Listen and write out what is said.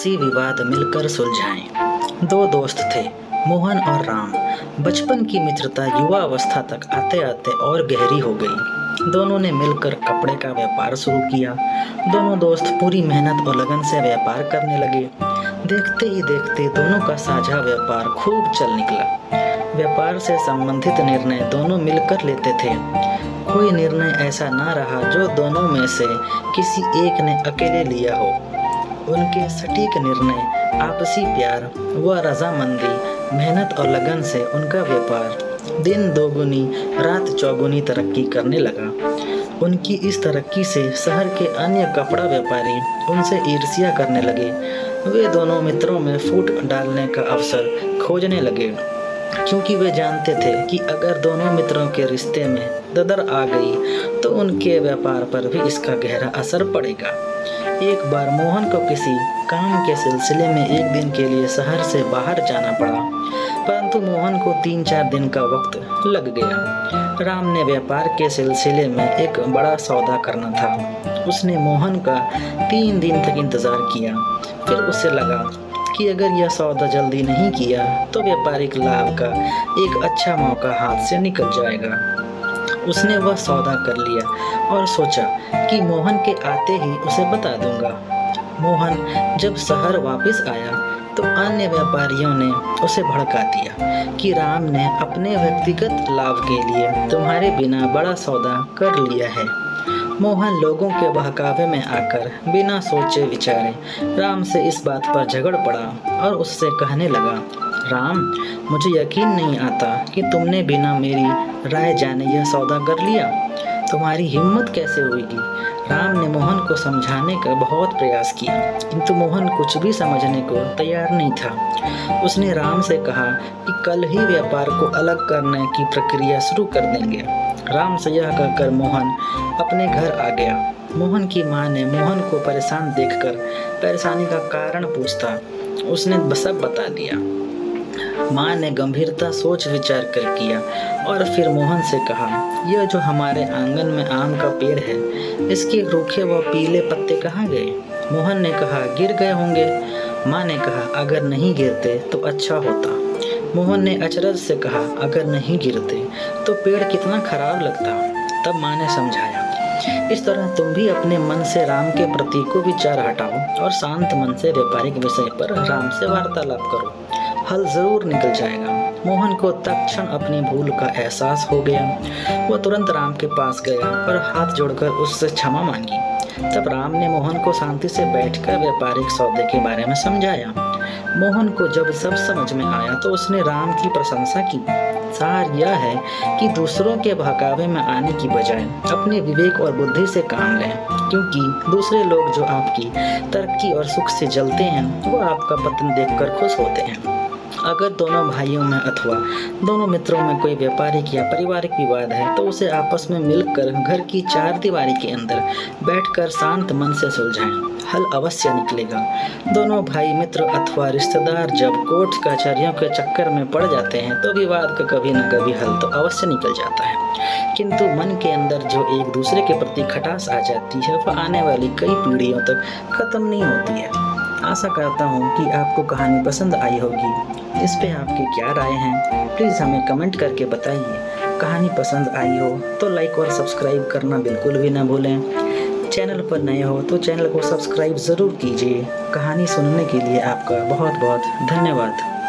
आपसी विवाद मिलकर सुलझाएं। दो दोस्त थे, मोहन और राम। बचपन की मित्रता युवा अवस्था तक आते आते और गहरी हो गई। दोनों ने मिलकर कपड़े का व्यापार शुरू किया। दोनों दोस्त पूरी मेहनत और लगन से व्यापार करने लगे। देखते ही देखते दोनों का साझा व्यापार खूब चल निकला। व्यापार से संबंधित निर्णय दोनों मिलकर लेते थे। कोई निर्णय ऐसा ना रहा जो दोनों में से किसी एक ने अकेले लिया हो। उनके सटीक निर्णय, आपसी प्यार व रजामंदी, मेहनत और लगन से उनका व्यापार दिन दोगुनी रात चौगुनी तरक्की करने लगा। उनकी इस तरक्की से शहर के अन्य कपड़ा व्यापारी उनसे ईर्ष्या करने लगे। वे दोनों मित्रों में फूट डालने का अवसर खोजने लगे, क्योंकि वे जानते थे कि अगर दोनों मित्रों के रिश्ते में ददर आ गई तो उनके व्यापार पर भी इसका गहरा असर पड़ेगा। एक बार मोहन को किसी काम के सिलसिले में एक दिन के लिए शहर से बाहर जाना पड़ा, परंतु मोहन को 3-4 दिन का वक्त लग गया। राम ने व्यापार के सिलसिले में एक बड़ा सौदा करना था। उसने मोहन का 3 दिन तक इंतज़ार किया। फिर उसे लगा कि अगर यह सौदा जल्दी नहीं किया तो व्यापारिक लाभ का एक अच्छा मौका हाथ से निकल जाएगा। उसने वह सौदा कर लिया और सोचा कि मोहन के आते ही उसे बता दूंगा। मोहन जब शहर वापस आया तो अन्य व्यापारियों ने उसे भड़का दिया कि राम ने अपने व्यक्तिगत लाभ के लिए तुम्हारे बिना बड़ा सौदा कर लिया है। मोहन लोगों के बहकावे में आकर बिना सोचे विचारे राम से इस बात पर झगड़ पड़ा और उससे कहने लगा, राम, मुझे यकीन नहीं आता कि तुमने बिना मेरी राय जाने यह सौदा कर लिया। तुम्हारी हिम्मत कैसे होगी? राम ने मोहन को समझाने का बहुत प्रयास किया, किंतु मोहन कुछ भी समझने को तैयार नहीं था। उसने राम से कहा कि कल ही व्यापार को अलग करने की प्रक्रिया शुरू कर देंगे। राम से यह कहकर मोहन अपने घर आ गया। मोहन की माँ ने मोहन को परेशान देखकर परेशानी का कारण पूछता उसने सब बता दिया। माँ ने गंभीरता सोच विचार कर किया और फिर मोहन से कहा, यह जो हमारे आंगन में आम का पेड़ है, इसके रूखे व पीले पत्ते कहाँ गए? मोहन ने कहा, गिर गए होंगे। माँ ने कहा, अगर नहीं गिरते तो अच्छा होता। मोहन ने अचरज से कहा, अगर नहीं गिरते तो पेड़ कितना खराब लगता। तब माँ ने समझाया, इस तरह तुम भी अपने मन से राम के प्रति को विचार हटाओ और शांत मन से व्यापारिक विषय पर राम से वार्तालाप करो, हल जरूर निकल जाएगा। मोहन को तत्क्षण अपनी भूल का एहसास हो गया। वह तुरंत राम के पास गया और हाथ जोड़कर उससे क्षमा मांगी। तब राम ने मोहन को शांति से बैठकर व्यापारिक सौदे के बारे में समझाया। मोहन को जब सब समझ में आया तो उसने राम की प्रशंसा की। सार यह है कि दूसरों के बहकावे में आने की बजाय अपने विवेक और बुद्धि से काम लें, क्योंकि दूसरे लोग जो आपकी तरक्की और सुख से जलते हैं वो आपका पतन देखकर खुश होते हैं। अगर दोनों भाइयों में अथवा दोनों मित्रों में कोई व्यापारिक या पारिवारिक विवाद है तो उसे आपस में मिलकर घर की 4 दीवारी के अंदर बैठकर शांत मन से सुलझाएं, हल अवश्य निकलेगा। दोनों भाई मित्र अथवा रिश्तेदार जब कोर्ट कचहरियों के चक्कर में पड़ जाते हैं तो विवाद का कभी न कभी हल तो अवश्य निकल जाता है, किंतु मन के अंदर जो एक दूसरे के प्रति खटास आ जाती है वह आने वाली कई पीढ़ियों तक खत्म नहीं होती है। आशा करता हूँ कि आपको कहानी पसंद आई होगी। इस पे आपकी क्या राय है, प्लीज़ हमें कमेंट करके बताइए। कहानी पसंद आई हो तो लाइक और सब्सक्राइब करना बिल्कुल भी ना भूलें। चैनल पर नए हो तो चैनल को सब्सक्राइब ज़रूर कीजिए। कहानी सुनने के लिए आपका बहुत बहुत धन्यवाद।